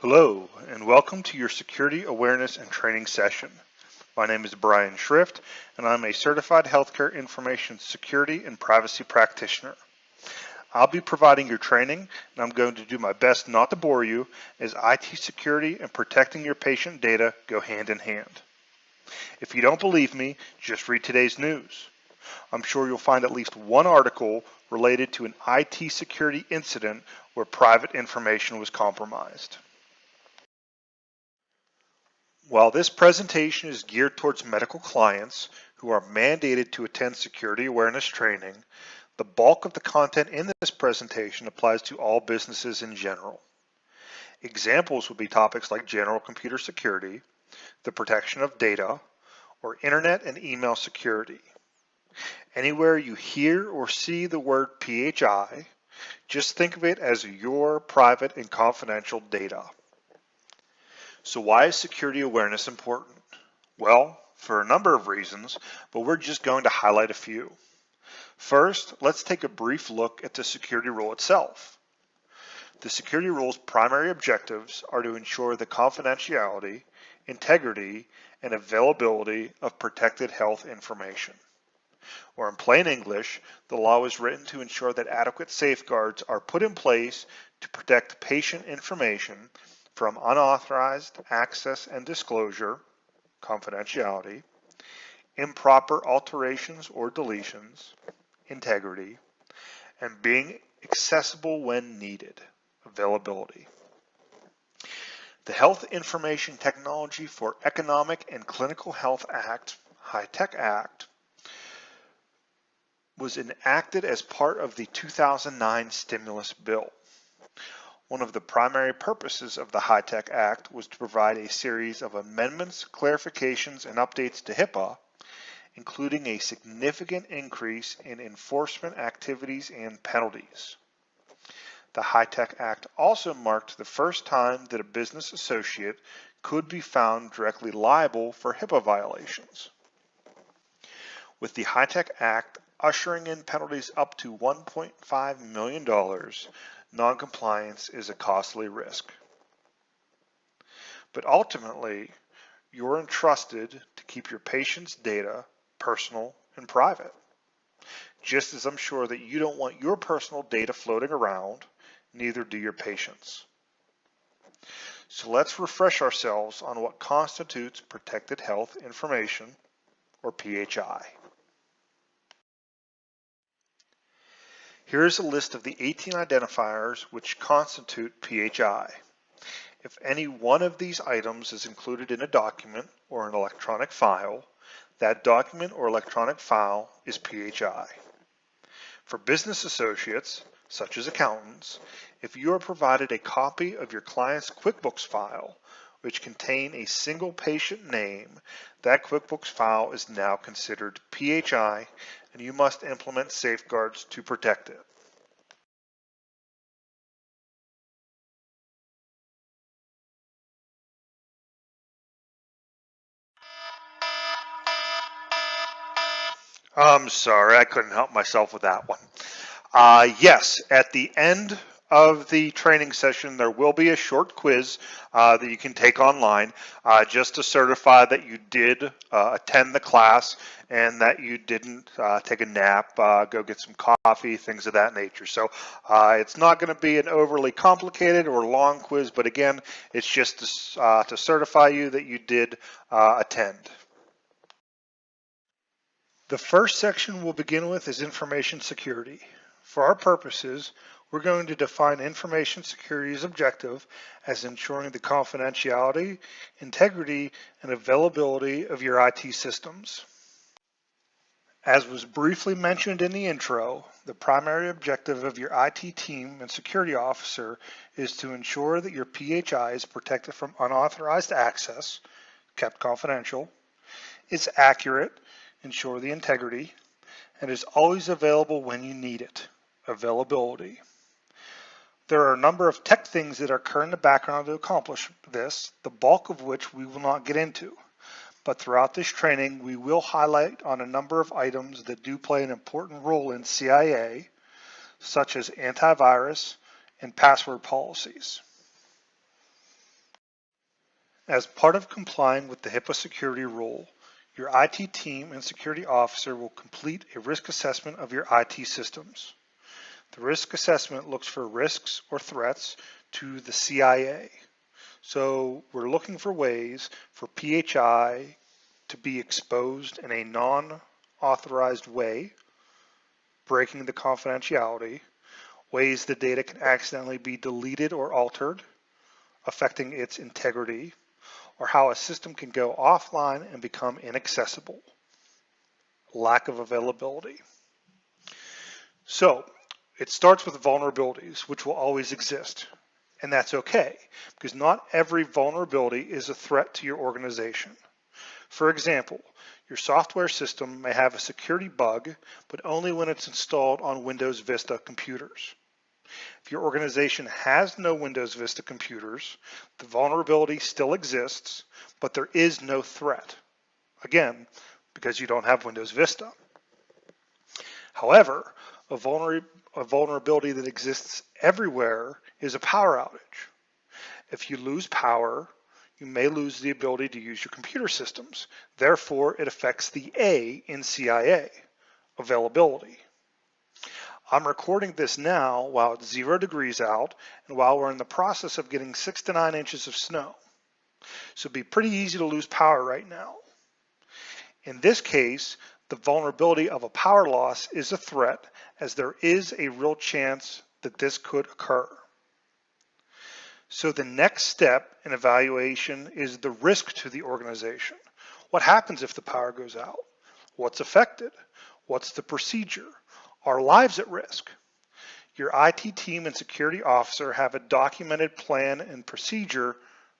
Hello, and welcome to your Security Awareness and Training session. My name is Brian Schrift, and I'm a Certified Healthcare Information Security and Privacy Practitioner. I'll be providing your training, and I'm going to do my best not to bore you, as IT security and protecting your patient data go hand in hand. If you don't believe me, just read today's news. I'm sure you'll find at least one article related to an IT security incident where private information was compromised. While this presentation is geared towards medical clients who are mandated to attend security awareness training, the bulk of the content in this presentation applies to all businesses in general. Examples would be topics like general computer security, the protection of data, or internet and email security. Anywhere you hear or see the word PHI, just think of it as your private and confidential data. So why is security awareness important? Well, for a number of reasons, but we're just going to highlight a few. First, let's take a brief look at the security rule itself. The security rule's primary objectives are to ensure the confidentiality, integrity, and availability of protected health information. Or in plain English, the law is written to ensure that adequate safeguards are put in place to protect patient information from unauthorized access and disclosure, confidentiality, improper alterations or deletions, integrity, and being accessible when needed, availability. The Health Information Technology for Economic and Clinical Health Act, HITECH Act, was enacted as part of the 2009 stimulus bill. One of the primary purposes of the HITECH Act was to provide a series of amendments, clarifications, and updates to HIPAA, including a significant increase in enforcement activities and penalties. The HITECH Act also marked the first time that a business associate could be found directly liable for HIPAA violations. With the HITECH Act ushering in penalties up to $1.5 million, non-compliance is a costly risk. But ultimately, you're entrusted to keep your patient's data personal and private. Just as I'm sure that you don't want your personal data floating around, neither do your patients. So let's refresh ourselves on what constitutes protected health information, or PHI. Here is a list of the 18 identifiers which constitute PHI. If any one of these items is included in a document or an electronic file, that document or electronic file is PHI. For business associates, such as accountants, if you are provided a copy of your client's QuickBooks file, which contain a single patient name, that QuickBooks file is now considered PHI, and you must implement safeguards to protect it. I'm sorry, I couldn't help myself with that one. Yes, at the end of the training session, there will be a short quiz that you can take online just to certify that you did attend the class and that you didn't take a nap, go get some coffee, things of that nature. So it's not going to be an overly complicated or long quiz, but again, it's just to certify you that you did attend. The first section we'll begin with is information security. For our purposes, we're going to define information security's objective as ensuring the confidentiality, integrity, and availability of your IT systems. As was briefly mentioned in the intro, the primary objective of your IT team and security officer is to ensure that your PHI is protected from unauthorized access, kept confidential, is accurate, ensure the integrity, and is always available when you need it, availability. There are a number of tech things that occur in the background to accomplish this, the bulk of which we will not get into. But throughout this training, we will highlight on a number of items that do play an important role in CIA, such as antivirus and password policies. As part of complying with the HIPAA security rule, your IT team and security officer will complete a risk assessment of your IT systems. The risk assessment looks for risks or threats to the CIA. So we're looking for ways for PHI to be exposed in a non-authorized way, breaking the confidentiality, ways the data can accidentally be deleted or altered, affecting its integrity, or how a system can go offline and become inaccessible, lack of availability. So it starts with vulnerabilities, which will always exist. And that's okay, because not every vulnerability is a threat to your organization. For example, your software system may have a security bug, but only when it's installed on Windows Vista computers. If your organization has no Windows Vista computers, the vulnerability still exists, but there is no threat. Again, because you don't have Windows Vista. However, a vulnerability that exists everywhere is a power outage. If you lose power, you may lose the ability to use your computer systems. Therefore, it affects the A in CIA, availability. I'm recording this now while it's 0 degrees out and while we're in the process of getting 6 to 9 inches of snow. So it'd be pretty easy to lose power right now. In this case, the vulnerability of a power loss is a threat, as there is a real chance that this could occur. So the next step in evaluation is the risk to the organization. What happens if the power goes out? What's affected? What's the procedure? Are lives at risk? Your IT team and security officer have a documented plan and procedure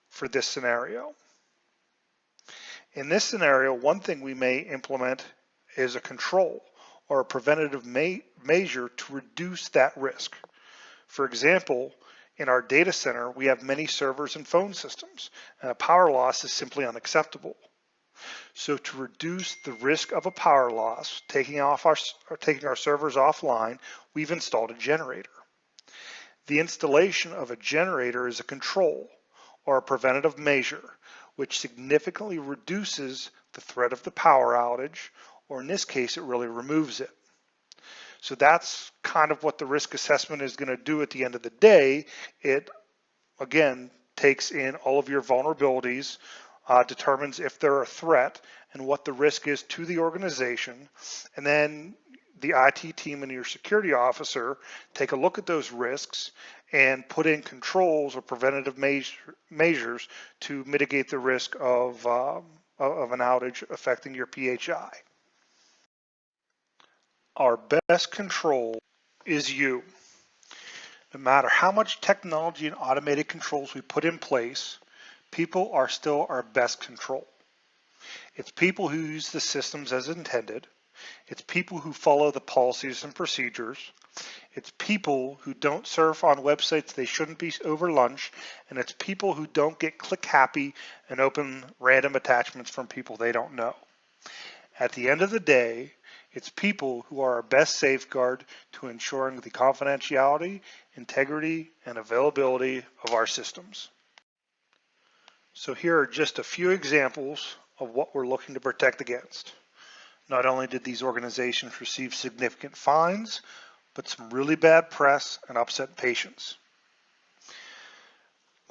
for this scenario. In this scenario, one thing we may implement is a control or a preventative measure to reduce that risk. For example, in our data center, we have many servers and phone systems, and a power loss is simply unacceptable. So to reduce the risk of a power loss, taking our servers offline, we've installed a generator. The installation of a generator is a control or a preventative measure, which significantly reduces the threat of the power outage, or in this case, it really removes it. So that's kind of what the risk assessment is going to do at the end of the day. It, again, takes in all of your vulnerabilities, determines if they're a threat and what the risk is to the organization, and then the IT team and your security officer take a look at those risks and put in controls or preventative measures to mitigate the risk of an outage affecting your PHI. Our best control is you. No matter how much technology and automated controls we put in place, people are still our best control. It's people who use the systems as intended. It's people who follow the policies and procedures. It's people who don't surf on websites they shouldn't be over lunch. And it's people who don't get click happy and open random attachments from people they don't know. At the end of the day, it's people who are our best safeguard to ensuring the confidentiality, integrity, and availability of our systems. So here are just a few examples of what we're looking to protect against. Not only did these organizations receive significant fines, but some really bad press and upset patients.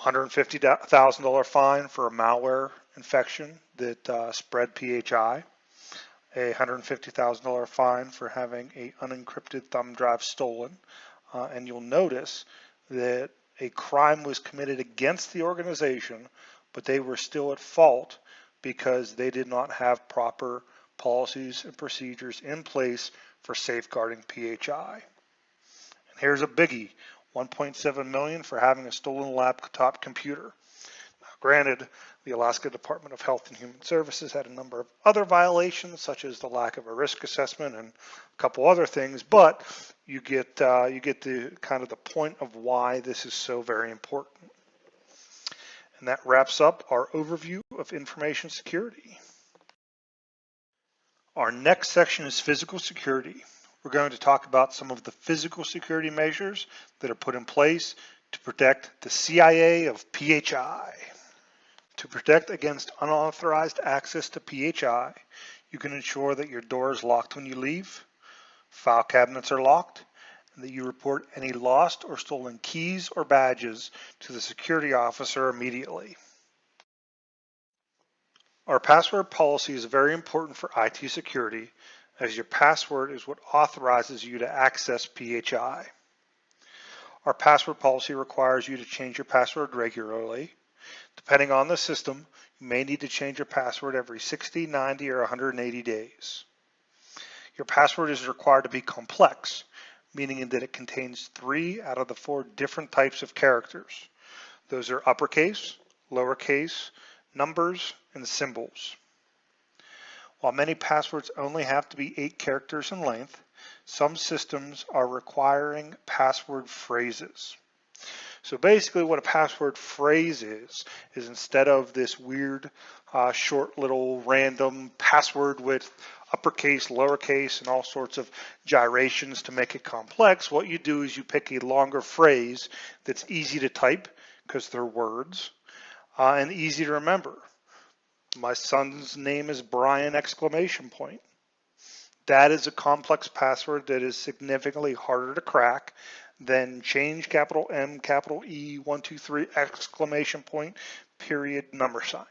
$150,000 fine for a malware infection that spread PHI. A $150,000 fine for having an unencrypted thumb drive stolen. And you'll notice that a crime was committed against the organization, but they were still at fault because they did not have proper policies and procedures in place for safeguarding PHI. And here's a biggie, $1.7 million for having a stolen laptop computer. Now, granted, the Alaska Department of Health and Human Services had a number of other violations, such as the lack of a risk assessment and a couple other things, but you get the kind of the point of why this is so very important. And that wraps up our overview of information security. Our next section is physical security. We're going to talk about some of the physical security measures that are put in place to protect the CIA of PHI. To protect against unauthorized access to PHI, you can ensure that your door is locked when you leave, file cabinets are locked, and that you report any lost or stolen keys or badges to the security officer immediately. Our password policy is very important for IT security, as your password is what authorizes you to access PHI. Our password policy requires you to change your password regularly. Depending on the system, you may need to change your password every 60, 90, or 180 days. Your password is required to be complex, meaning that it contains 3 out of the 4 different types of characters. Those are uppercase, lowercase, numbers, and symbols. While many passwords only have to be 8 characters in length, some systems are requiring password phrases. So basically what a password phrase is instead of this weird short little random password with uppercase, lowercase, and all sorts of gyrations to make it complex, what you do is you pick a longer phrase that's easy to type because they're words and easy to remember. My son's name is Brian ! That is a complex password that is significantly harder to crack than change capital M, capital E, 1, 2, 3, ! Period, number sign.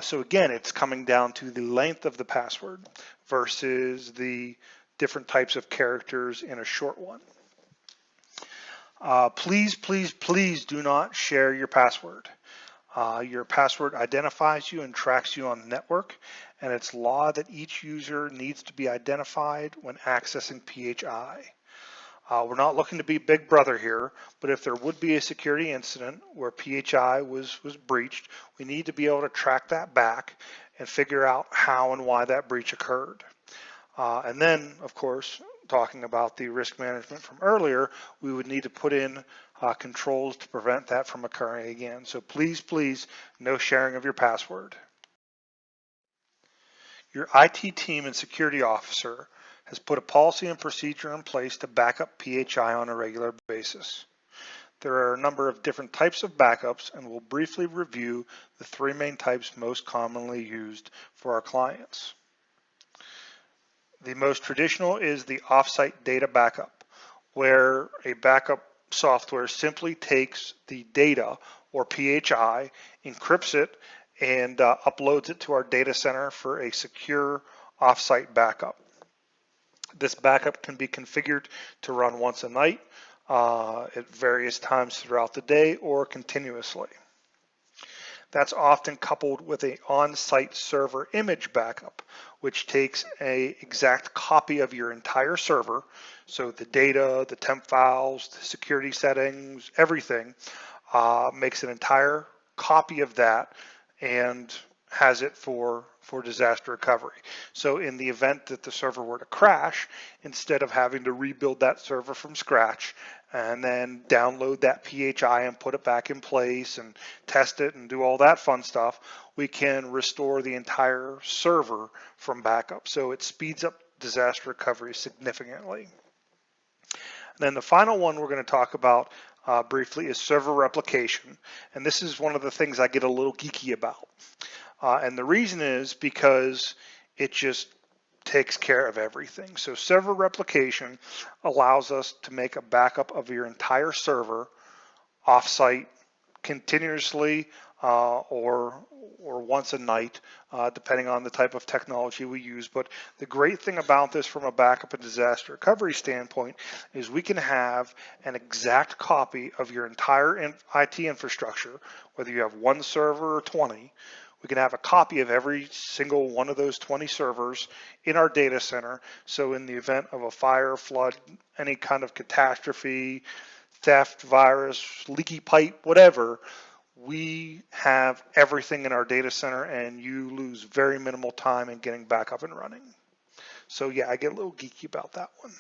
So again, it's coming down to the length of the password versus the different types of characters in a short one. Please, please, please do not share your password. Your password identifies you and tracks you on the network, and it's law that each user needs to be identified when accessing PHI. We're not looking to be Big Brother here, but if there would be a security incident where PHI was breached, we need to be able to track that back and figure out how and why that breach occurred. And then, of course, talking about the risk management from earlier, we would need to put in controls to prevent that from occurring again. So please, please, no sharing of your password. Your IT team and security officer has put a policy and procedure in place to back up PHI on a regular basis. There are a number of different types of backups, and we'll briefly review the 3 main types most commonly used for our clients. The most traditional is the offsite data backup, where a backup software simply takes the data, or PHI, encrypts it, and uploads it to our data center for a secure offsite backup. This backup can be configured to run once a night, at various times throughout the day, or continuously. That's often coupled with an on-site server image backup, which takes an exact copy of your entire server, so the data, the temp files, the security settings, everything, makes an entire copy of that and has it for disaster recovery. So in the event that the server were to crash, instead of having to rebuild that server from scratch and then download that PHI and put it back in place and test it and do all that fun stuff, we can restore the entire server from backup. So it speeds up disaster recovery significantly. And then the final one we're going to talk about briefly is server replication. And this is one of the things I get a little geeky about. And the reason is because it just takes care of everything. So server replication allows us to make a backup of your entire server offsite continuously or once a night, depending on the type of technology we use. But the great thing about this from a backup and disaster recovery standpoint is we can have an exact copy of your entire IT infrastructure, whether you have 1 server or 20. We can have a copy of every single one of those 20 servers in our data center. So in the event of a fire, flood, any kind of catastrophe, theft, virus, leaky pipe, whatever, we have everything in our data center and you lose very minimal time in getting back up and running. So yeah, I get a little geeky about that one.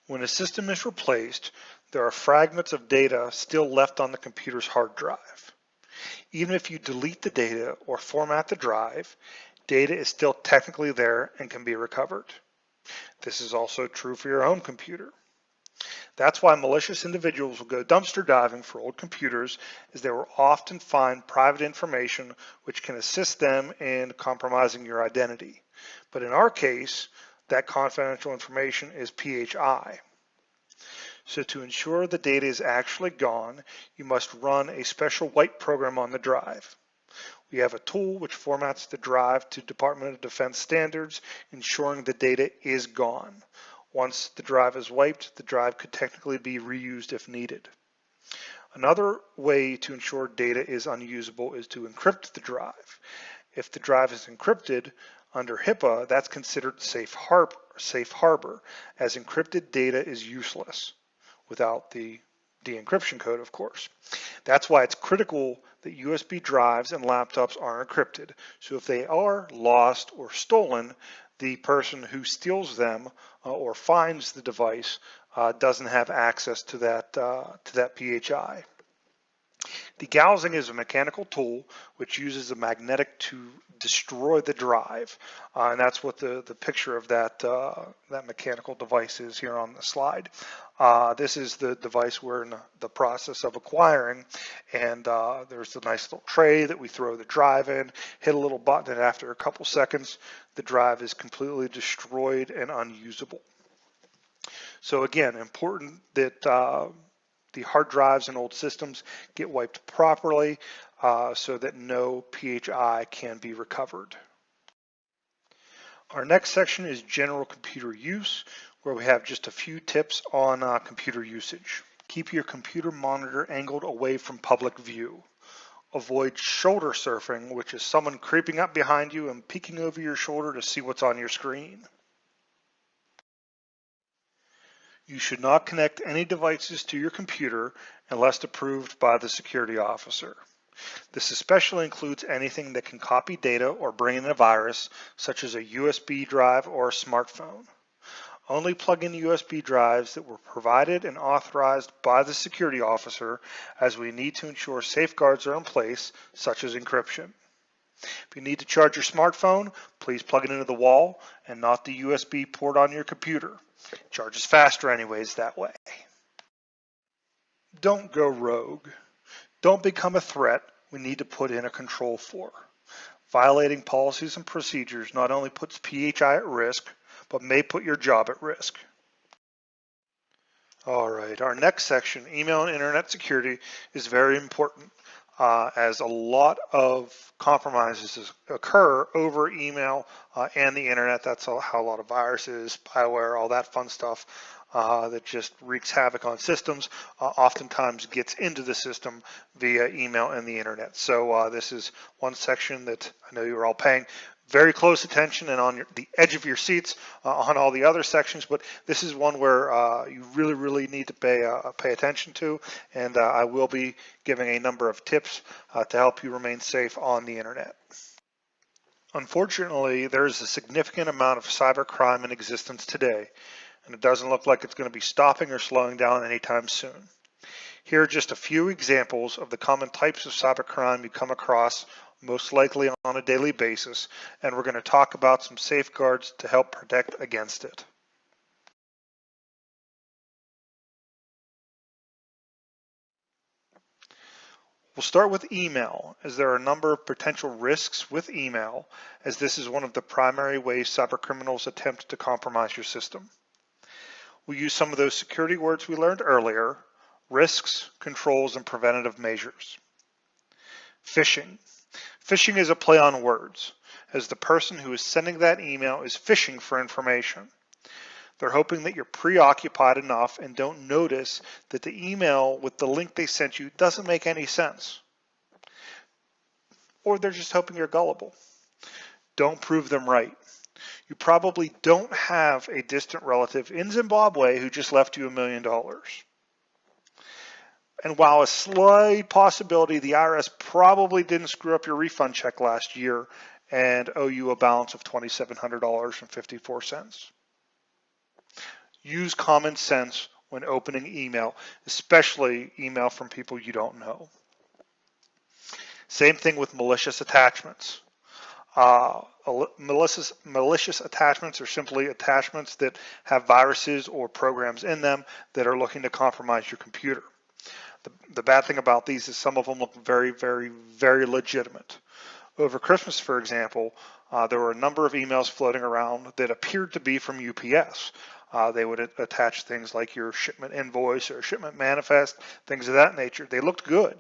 When a system is replaced, there are fragments of data still left on the computer's hard drive. Even if you delete the data or format the drive, data is still technically there and can be recovered. This is also true for your own computer. That's why malicious individuals will go dumpster diving for old computers, as they will often find private information which can assist them in compromising your identity. But in our case, that confidential information is PHI. So to ensure the data is actually gone, you must run a special wipe program on the drive. We have a tool which formats the drive to Department of Defense standards, ensuring the data is gone. Once the drive is wiped, the drive could technically be reused if needed. Another way to ensure data is unusable is to encrypt the drive. If the drive is encrypted under HIPAA, that's considered safe harbor, as encrypted data is useless without the de-encryption code, of course. That's why it's critical that USB drives and laptops are encrypted. So if they are lost or stolen, the person who steals them or finds the device doesn't have access to that PHI. Degaussing is a mechanical tool which uses a magnetic to destroy the drive, and that's what the picture of that mechanical device is here on the slide. This is the device we're in the process of acquiring, and there's a nice little tray that we throw the drive in, hit a little button, and after a couple seconds, the drive is completely destroyed and unusable. So again, important that the hard drives and old systems get wiped properly so that no PHI can be recovered. Our next section is general computer use, where we have just a few tips on computer usage. Keep your computer monitor angled away from public view. Avoid shoulder surfing, which is someone creeping up behind you and peeking over your shoulder to see what's on your screen. You should not connect any devices to your computer unless approved by the security officer. This especially includes anything that can copy data or bring in a virus, such as a USB drive or a smartphone. Only plug in USB drives that were provided and authorized by the security officer, as we need to ensure safeguards are in place, such as encryption. If you need to charge your smartphone, please plug it into the wall and not the USB port on your computer. It charges faster anyways that way. Don't go rogue. Don't become a threat we need to put in a control for. Violating policies and procedures not only puts PHI at risk, but may put your job at risk. All right, our next section, email and internet security, is very important as a lot of compromises occur over email and the internet. That's how a lot of viruses, spyware, all that fun stuff that just wreaks havoc on systems oftentimes gets into the system via email and the internet. So this is one section that I know you're all paying very close attention and on the edge of your seats on all the other sections, but this is one where you really need to pay attention to, and I will be giving a number of tips to help you remain safe on the internet. Unfortunately, there is a significant amount of cybercrime in existence today, and it doesn't look like it's going to be stopping or slowing down anytime soon. Here are just a few examples of the common types of cybercrime you come across most likely on a daily basis, and we're going to talk about some safeguards to help protect against it. We'll start with email, as there are a number of potential risks with email, as this is one of the primary ways cybercriminals attempt to compromise your system. We'll use some of those security words we learned earlier: risks, controls, and preventative measures. Phishing. Phishing is a play on words, as the person who is sending that email is fishing for information. They're hoping that you're preoccupied enough and don't notice that the email with the link they sent you doesn't make any sense. Or they're just hoping you're gullible. Don't prove them right. You probably don't have a distant relative in Zimbabwe who just left you $1 million. And while a slight possibility the IRS probably didn't screw up your refund check last year and owe you a balance of $2,700.54. Use common sense when opening email, especially email from people you don't know. Same thing with malicious attachments. Malicious attachments are simply attachments that have viruses or programs in them that are looking to compromise your computer. The bad thing about these is some of them look very, very, very legitimate. Over Christmas, for example, there were a number of emails floating around that appeared to be from UPS. They would attach things like your shipment invoice or shipment manifest, things of that nature. They looked good.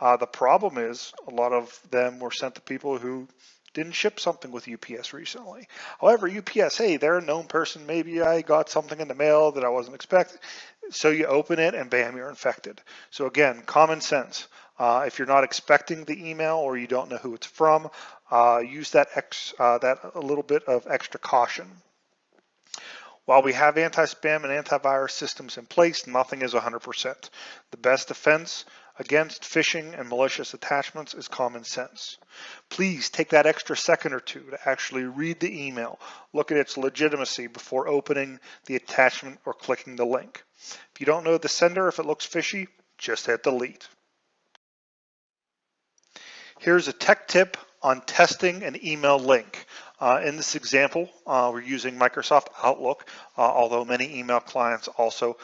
The problem is a lot of them were sent to people who didn't ship something with UPS recently. However, UPS, hey, they're a known person. Maybe I got something in the mail that I wasn't expecting. So you open it and bam, you're infected. So again, common sense. If you're not expecting the email or you don't know who it's from, use that a little bit of extra caution. While we have anti-spam and antivirus systems in place, nothing is 100%. The best defense against phishing and malicious attachments is common sense. Please take that extra second or two to actually read the email, look at its legitimacy before opening the attachment or clicking the link. If you don't know the sender, if it looks fishy, just hit delete. Here's a tech tip on testing an email link. In this example, we're using Microsoft Outlook, although many email clients also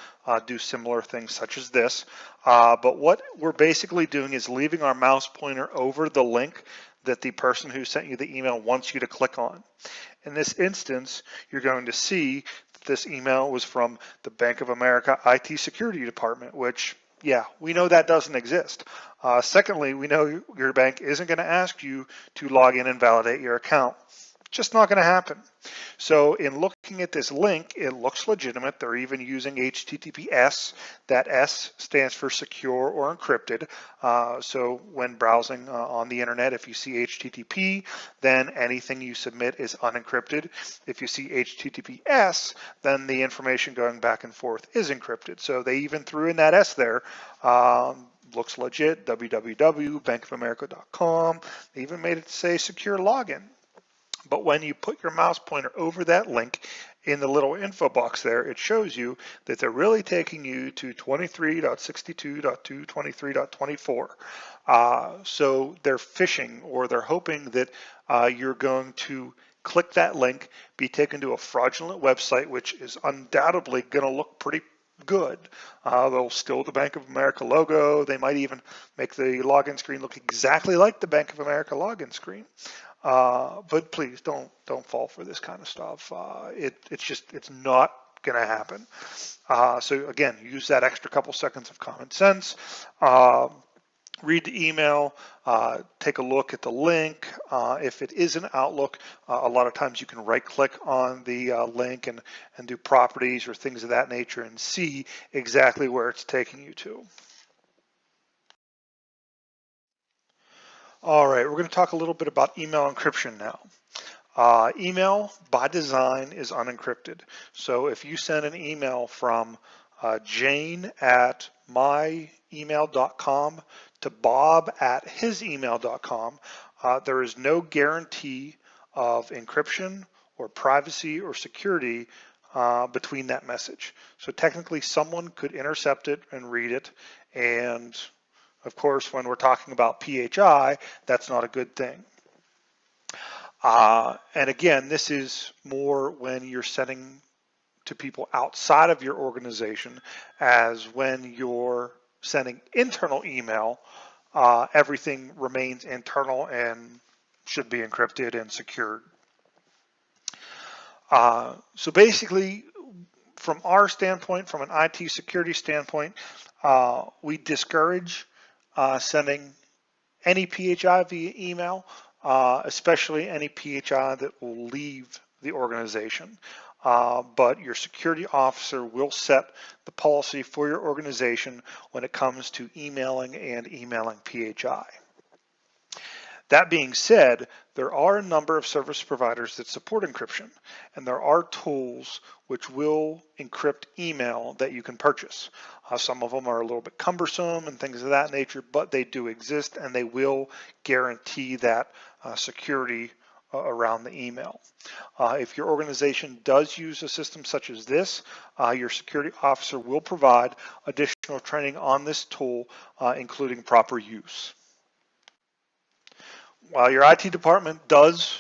do similar things such as this. But what we're basically doing is leaving our mouse pointer over the link that the person who sent you the email wants you to click on. In this instance, you're going to see that this email was from the Bank of America IT Security Department, which, yeah, we know that doesn't exist. Secondly, we know your bank isn't going to ask you to log in and validate your account. Just not going to happen. So in looking at this link, it looks legitimate. They're even using HTTPS. That S stands for secure or encrypted. So when browsing on the internet, if you see HTTP, then anything you submit is unencrypted. If you see HTTPS, then the information going back and forth is encrypted. So they even threw in that S there. Looks legit, www.bankofamerica.com. They even made it say secure login. But when you put your mouse pointer over that link in the little info box there, it shows you that they're really taking you to 23.62.223.24. So they're phishing, or they're hoping that you're going to click that link, be taken to a fraudulent website, which is undoubtedly going to look pretty good. They'll steal the Bank of America logo. They might even make the login screen look exactly like the Bank of America login screen. But please don't fall for this kind of stuff. It's not going to happen. So again, use that extra couple seconds of common sense. Read the email, take a look at the link. If it is an Outlook, a lot of times you can right-click on the link and do properties or things of that nature and see exactly where it's taking you to. All right, we're going to talk a little bit about email encryption now. Email by design is unencrypted. So if you send an email from Jane@myemail.com to Bob@hisemail.com, there is no guarantee of encryption or privacy or security between that message. So technically someone could intercept it and read it, and of course, when we're talking about PHI, that's not a good thing. And again, this is more when you're sending to people outside of your organization, as when you're sending internal email, everything remains internal and should be encrypted and secured. So basically, from our standpoint, from an IT security standpoint, we discourage sending any PHI via email, especially any PHI that will leave the organization. But your security officer will set the policy for your organization when it comes to emailing and emailing PHI. That being said, there are a number of service providers that support encryption, and there are tools which will encrypt email that you can purchase. Some of them are a little bit cumbersome and things of that nature, but they do exist, and they will guarantee that security around the email. If your organization does use a system such as this, your security officer will provide additional training on this tool, including proper use. While your IT department does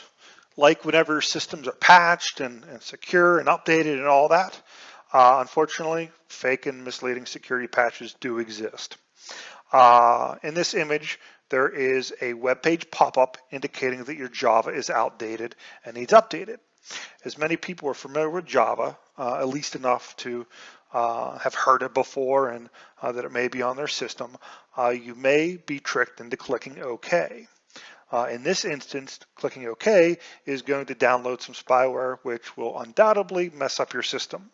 like whenever systems are patched and secure and updated and all that, unfortunately, fake and misleading security patches do exist. In this image, there is a web page pop-up indicating that your Java is outdated and needs updated. As many people are familiar with Java, at least enough to have heard it before and that it may be on their system, you may be tricked into clicking OK. In this instance, clicking OK is going to download some spyware which will undoubtedly mess up your system.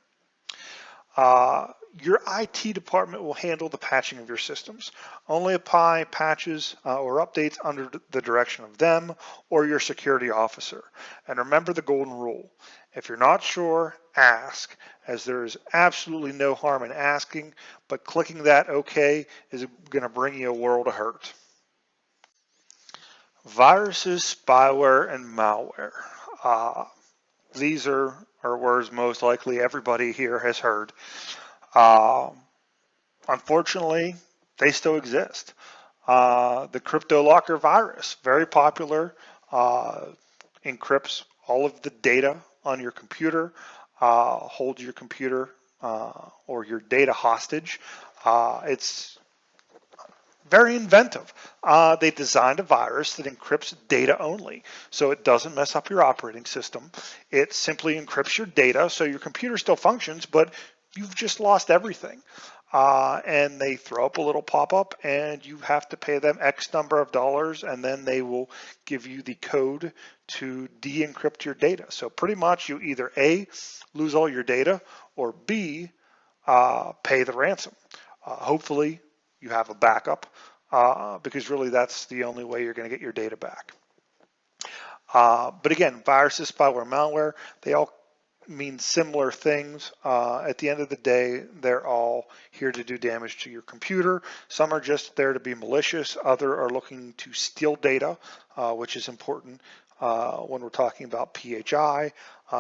Your IT department will handle the patching of your systems. Only apply patches or updates under the direction of them or your security officer. And remember the golden rule. If you're not sure, ask, as there is absolutely no harm in asking, but clicking that OK is going to bring you a world of hurt. Viruses, spyware, and malware. These are words most likely everybody here has heard. Unfortunately, they still exist. The CryptoLocker virus, very popular, encrypts all of the data on your computer, holds your computer or your data hostage. It's very inventive. They designed a virus that encrypts data only, so it doesn't mess up your operating system. It simply encrypts your data, so your computer still functions, but you've just lost everything. And they throw up a little pop-up, and you have to pay them X number of dollars, and then they will give you the code to de-encrypt your data. So pretty much you either A, lose all your data, or B, pay the ransom. Hopefully you have a backup, because really that's the only way you're going to get your data back. But again, viruses, spyware, malware, they all mean similar things. At the end of the day, they're all here to do damage to your computer. Some are just there to be malicious. Others are looking to steal data, which is important when we're talking about PHI.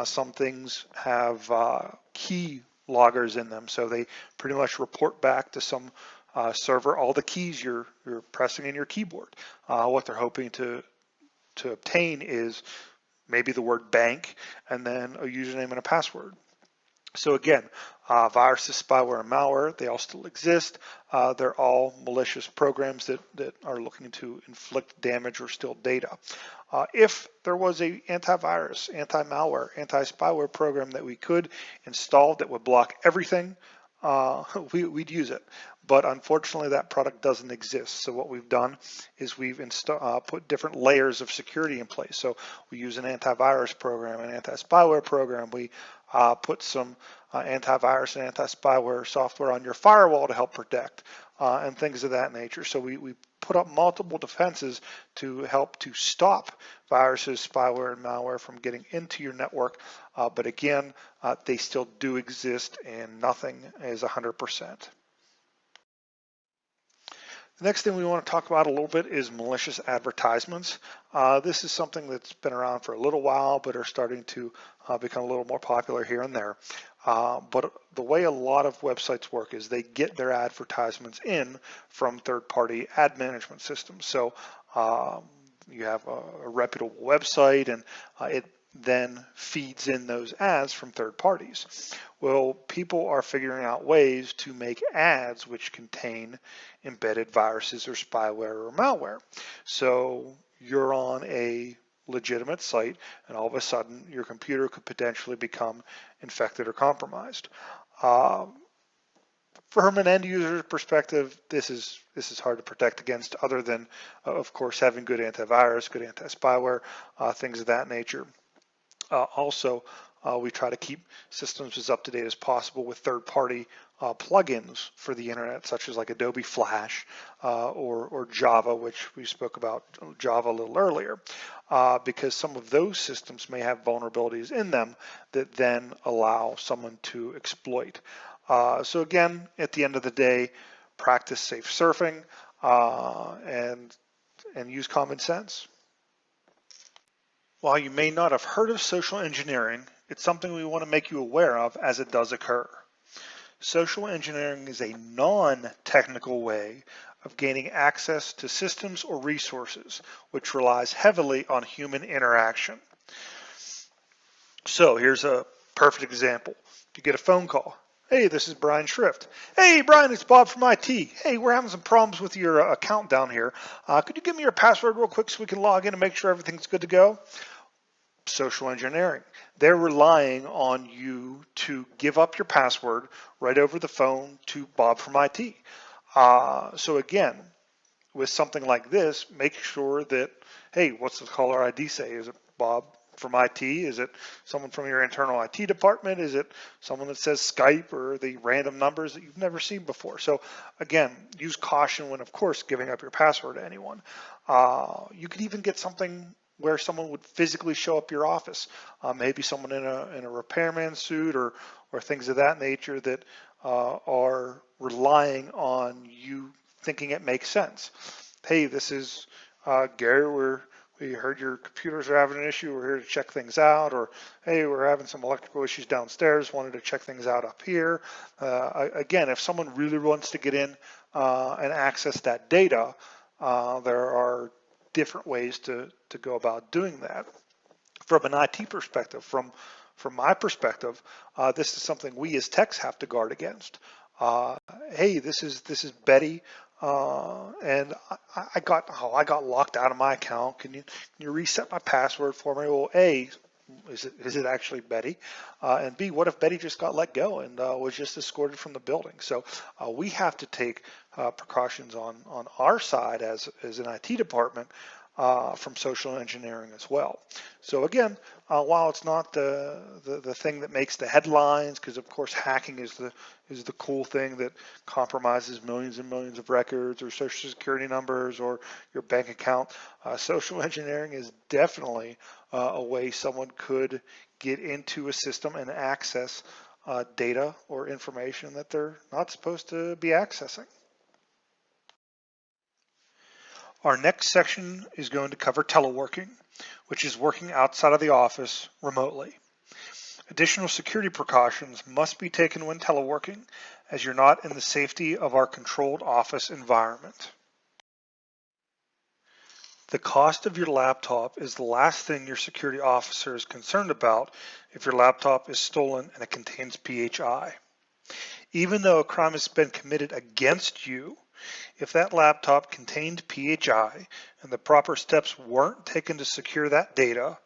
Some things have key loggers in them, so they pretty much report back to some server all the keys you're pressing in your keyboard. What they're hoping to obtain is maybe the word bank and then a username and a password. So again, viruses, spyware, and malware, they all still exist. They're all malicious programs that are looking to inflict damage or steal data. If there was a antivirus, anti-malware, anti-spyware program that we could install that would block everything, we'd use it. But unfortunately, that product doesn't exist. So what we've done is we've put different layers of security in place. So we use an antivirus program, an anti-spyware program. We put some antivirus and anti-spyware software on your firewall to help protect, and things of that nature. So we put up multiple defenses to help to stop viruses, spyware, and malware from getting into your network. But again, they still do exist, and nothing is 100%. The next thing we want to talk about a little bit is malicious advertisements. This is something that's been around for a little while, but are starting to become a little more popular here and there. But the way a lot of websites work is they get their advertisements in from third-party ad management systems. So you have a reputable website, and it then feeds in those ads from third parties. Well, people are figuring out ways to make ads which contain embedded viruses or spyware or malware. So you're on a legitimate site, and all of a sudden your computer could potentially become infected or compromised. From an end user perspective, this is hard to protect against, other than, of course, having good antivirus, good anti-spyware, things of that nature. Also, we try to keep systems as up to date as possible with third-party plugins for the internet, such as like Adobe Flash or Java, which we spoke about Java a little earlier, because some of those systems may have vulnerabilities in them that then allow someone to exploit. So again, at the end of the day, practice safe surfing and use common sense. While you may not have heard of social engineering, it's something we want to make you aware of as it does occur. Social engineering is a non-technical way of gaining access to systems or resources, which relies heavily on human interaction. So here's a perfect example. You get a phone call. Hey, this is Brian Schrift. Hey, Brian, it's Bob from IT. Hey, we're having some problems with your account down here. Could you give me your password real quick so we can log in and make sure everything's good to go? Social engineering. They're relying on you to give up your password right over the phone to Bob from IT. So again, with something like this, make sure that, hey, what's the caller ID say? Is it Bob from IT? Is it someone from your internal IT department? Is it someone that says Skype or the random numbers that you've never seen before? So again, use caution when, of course, giving up your password to anyone. You could even get something where someone would physically show up your office, maybe someone in a repairman suit or things of that nature that are relying on you thinking it makes sense. Hey, this is Gary. We heard your computers are having an issue. We're here to check things out. Or, hey, we're having some electrical issues downstairs. Wanted to check things out up here. Again, if someone really wants to get in and access that data, there are different ways to go about doing that. From an IT perspective, from my perspective, this is something we as techs have to guard against. Hey, this is Betty, and I got locked out of my account. Can you reset my password for me? Well, A, is it actually Betty? And B, what if Betty just got let go and was just escorted from the building? So we have to take precautions on our side as an IT department from social engineering as well. So again, while it's not the thing that makes the headlines, because of course hacking is the cool thing that compromises millions and millions of records or social security numbers or your bank account, social engineering is definitely a way someone could get into a system and access data or information that they're not supposed to be accessing. Our next section is going to cover teleworking, which is working outside of the office remotely. Additional security precautions must be taken when teleworking, as you're not in the safety of our controlled office environment. The cost of your laptop is the last thing your security officer is concerned about if your laptop is stolen and it contains PHI. Even though a crime has been committed against you, if that laptop contained PHI and the proper steps weren't taken to secure that data,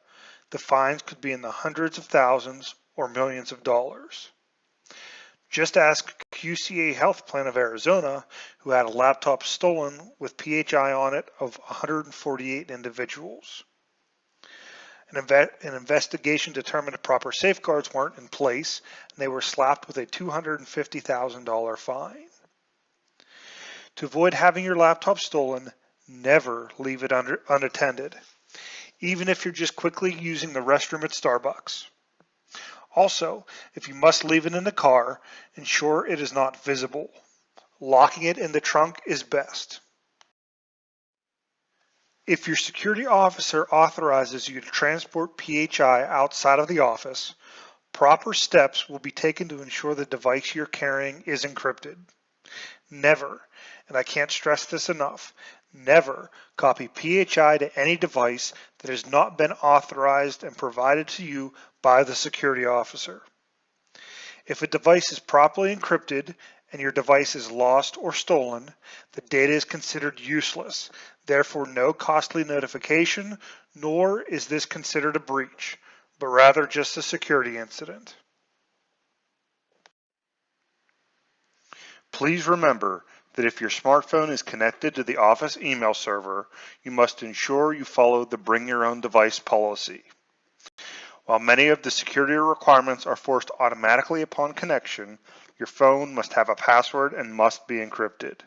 the fines could be in the hundreds of thousands or millions of dollars. Just ask QCA Health Plan of Arizona, who had a laptop stolen with PHI on it of 148 individuals. An investigation determined the proper safeguards weren't in place, and they were slapped with a $250,000 fine. To avoid having your laptop stolen, never leave it unattended, even if you're just quickly using the restroom at Starbucks. Also, if you must leave it in the car, ensure it is not visible. Locking it in the trunk is best. If your security officer authorizes you to transport PHI outside of the office, proper steps will be taken to ensure the device you're carrying is encrypted. Never, and I can't stress this enough, never copy PHI to any device that has not been authorized and provided to you by the security officer. If a device is properly encrypted and your device is lost or stolen, the data is considered useless. Therefore, no costly notification, nor is this considered a breach, but rather just a security incident. Please remember that if your smartphone is connected to the office email server, you must ensure you follow the Bring Your Own Device policy. While many of the security requirements are forced automatically upon connection, your phone must have a password and must be encrypted.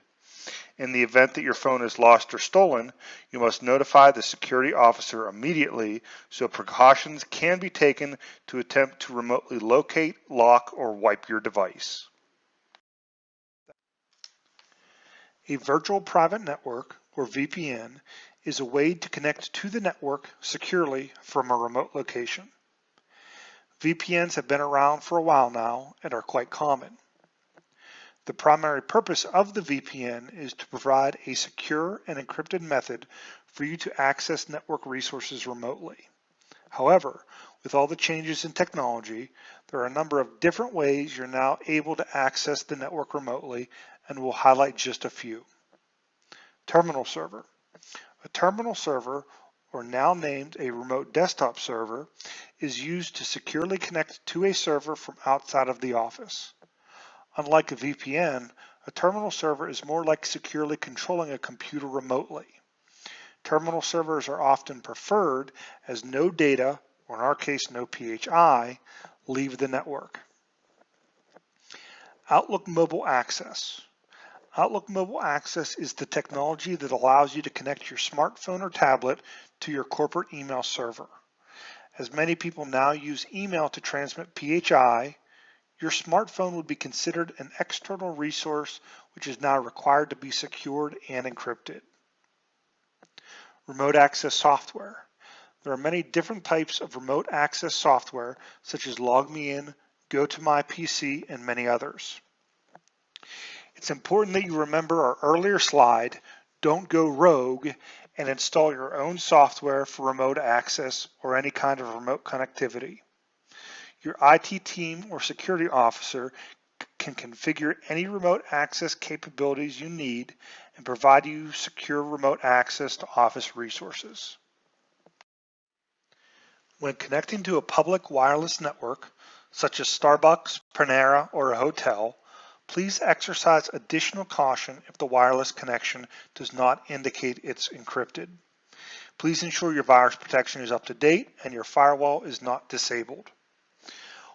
In the event that your phone is lost or stolen, you must notify the security officer immediately so precautions can be taken to attempt to remotely locate, lock, or wipe your device. A virtual private network, or VPN, is a way to connect to the network securely from a remote location. VPNs have been around for a while now and are quite common. The primary purpose of the VPN is to provide a secure and encrypted method for you to access network resources remotely. However, with all the changes in technology, there are a number of different ways you're now able to access the network remotely, and we'll highlight just a few. Terminal server. A terminal server, or now named a remote desktop server, is used to securely connect to a server from outside of the office. Unlike a VPN, a terminal server is more like securely controlling a computer remotely. Terminal servers are often preferred as no data, or in our case no PHI, leave the network. Outlook Mobile Access. Outlook Mobile Access is the technology that allows you to connect your smartphone or tablet to your corporate email server. As many people now use email to transmit PHI, your smartphone would be considered an external resource which is now required to be secured and encrypted. Remote access software. There are many different types of remote access software such as LogMeIn, GoToMyPC, and many others. It's important that you remember our earlier slide, don't go rogue and install your own software for remote access or any kind of remote connectivity. Your IT team or security officer can configure any remote access capabilities you need and provide you secure remote access to office resources. When connecting to a public wireless network, such as Starbucks, Panera, or a hotel, please exercise additional caution if the wireless connection does not indicate it's encrypted. Please ensure your virus protection is up to date and your firewall is not disabled.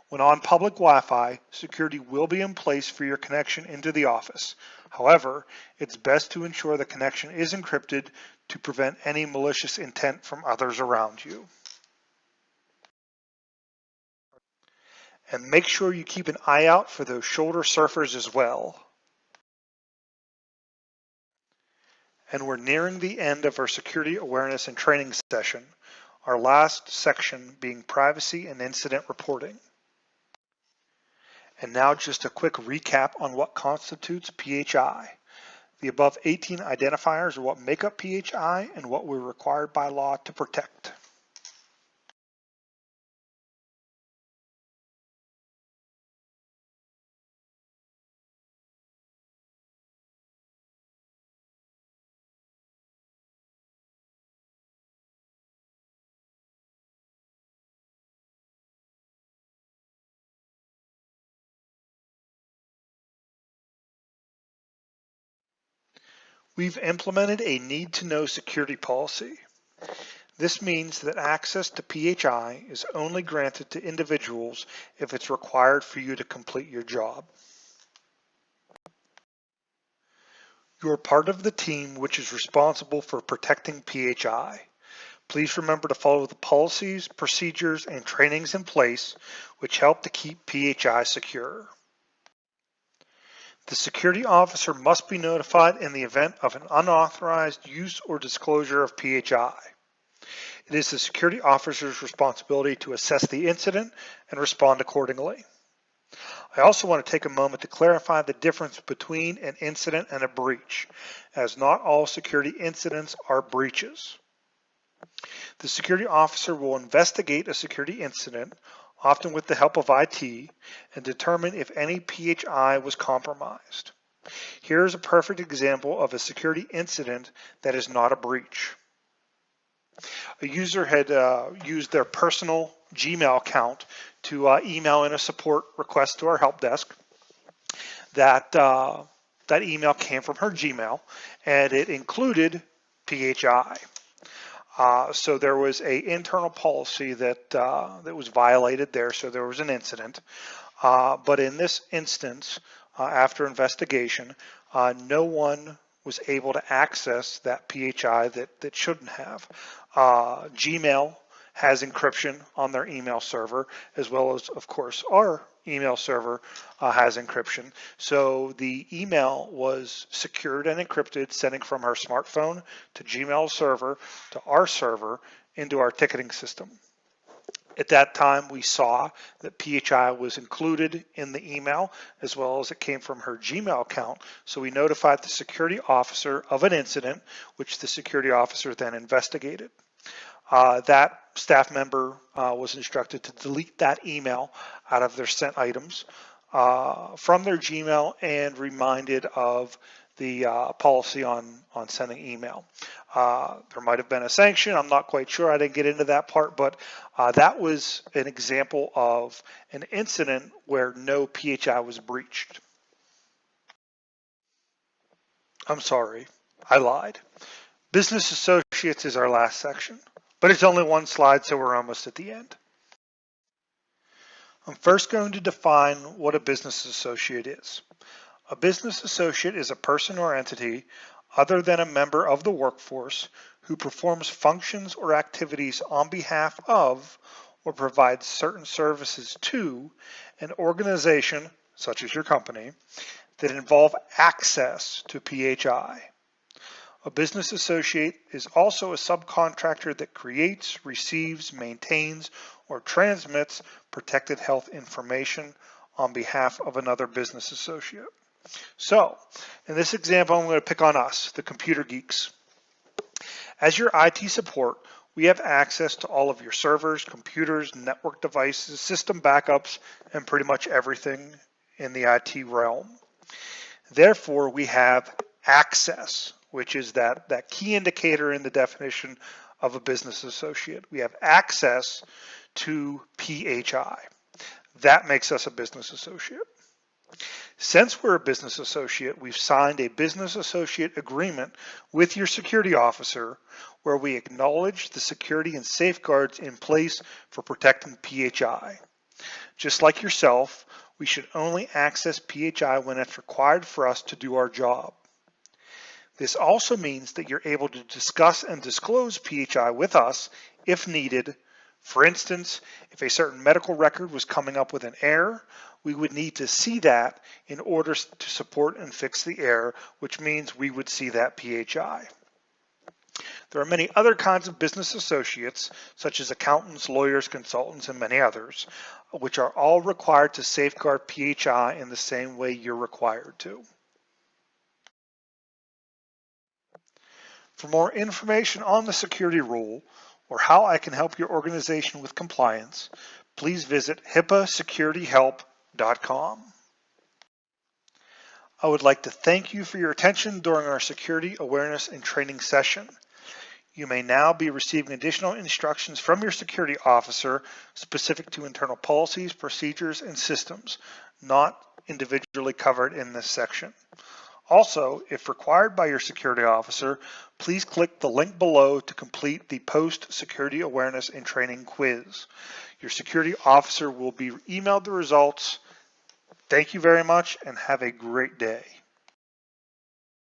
When on public Wi-Fi, security will be in place for your connection into the office. However, it's best to ensure the connection is encrypted to prevent any malicious intent from others around you. And make sure you keep an eye out for those shoulder surfers as well. And we're nearing the end of our security awareness and training session, our last section being privacy and incident reporting. And now just a quick recap on what constitutes PHI. The above 18 identifiers are what make up PHI and what we're required by law to protect. We've implemented a need-to-know security policy. This means that access to PHI is only granted to individuals if it's required for you to complete your job. You are part of the team which is responsible for protecting PHI. Please remember to follow the policies, procedures, and trainings in place which help to keep PHI secure. The security officer must be notified in the event of an unauthorized use or disclosure of PHI. It is the security officer's responsibility to assess the incident and respond accordingly. I also want to take a moment to clarify the difference between an incident and a breach, as not all security incidents are breaches. The security officer will investigate a security incident, often with the help of IT, and determine if any PHI was compromised. Here is a perfect example of a security incident that is not a breach. A user had used their personal Gmail account to email in a support request to our help desk. That email came from her Gmail, and it included PHI. So there was an internal policy that was violated there, so there was an incident. But in this instance, after investigation, no one was able to access that PHI that shouldn't have. Gmail has encryption on their email server, as well as, of course, our email server has encryption. So the email was secured and encrypted, sending from our smartphone to Gmail server to our server into our ticketing system. At that time, we saw that PHI was included in the email, as well as it came from her Gmail account. So we notified the security officer of an incident, which the security officer then investigated. that staff member was instructed to delete that email out of their sent items from their Gmail and reminded of the policy on sending email. There might have been a sanction. I'm not quite sure. I didn't get into that part, but that was an example of an incident where no PHI was breached. I'm sorry, I lied. Business associates is our last section, but it's only one slide, so we're almost at the end. I'm first going to define what a business associate is. A business associate is a person or entity other than a member of the workforce who performs functions or activities on behalf of or provides certain services to an organization, such as your company, that involve access to PHI. A business associate is also a subcontractor that creates, receives, maintains, or transmits protected health information on behalf of another business associate. So, in this example, I'm going to pick on us, the computer geeks. As your IT support, we have access to all of your servers, computers, network devices, system backups, and pretty much everything in the IT realm. Therefore, we have access, which is that key indicator in the definition of a business associate. We have access to PHI. That makes us a business associate. Since we're a business associate, we've signed a business associate agreement with your security officer where we acknowledge the security and safeguards in place for protecting PHI. Just like yourself, we should only access PHI when it's required for us to do our job. This also means that you're able to discuss and disclose PHI with us if needed. For instance, if a certain medical record was coming up with an error, we would need to see that in order to support and fix the error, which means we would see that PHI. There are many other kinds of business associates, such as accountants, lawyers, consultants, and many others, which are all required to safeguard PHI in the same way you're required to. For more information on the security rule or how I can help your organization with compliance, please visit HIPAAsecurityhelp.com. I would like to thank you for your attention during our security awareness and training session. You may now be receiving additional instructions from your security officer specific to internal policies, procedures, and systems, not individually covered in this section. Also, if required by your security officer, please click the link below to complete the post-security awareness and training quiz. Your security officer will be emailed the results. Thank you very much and have a great day.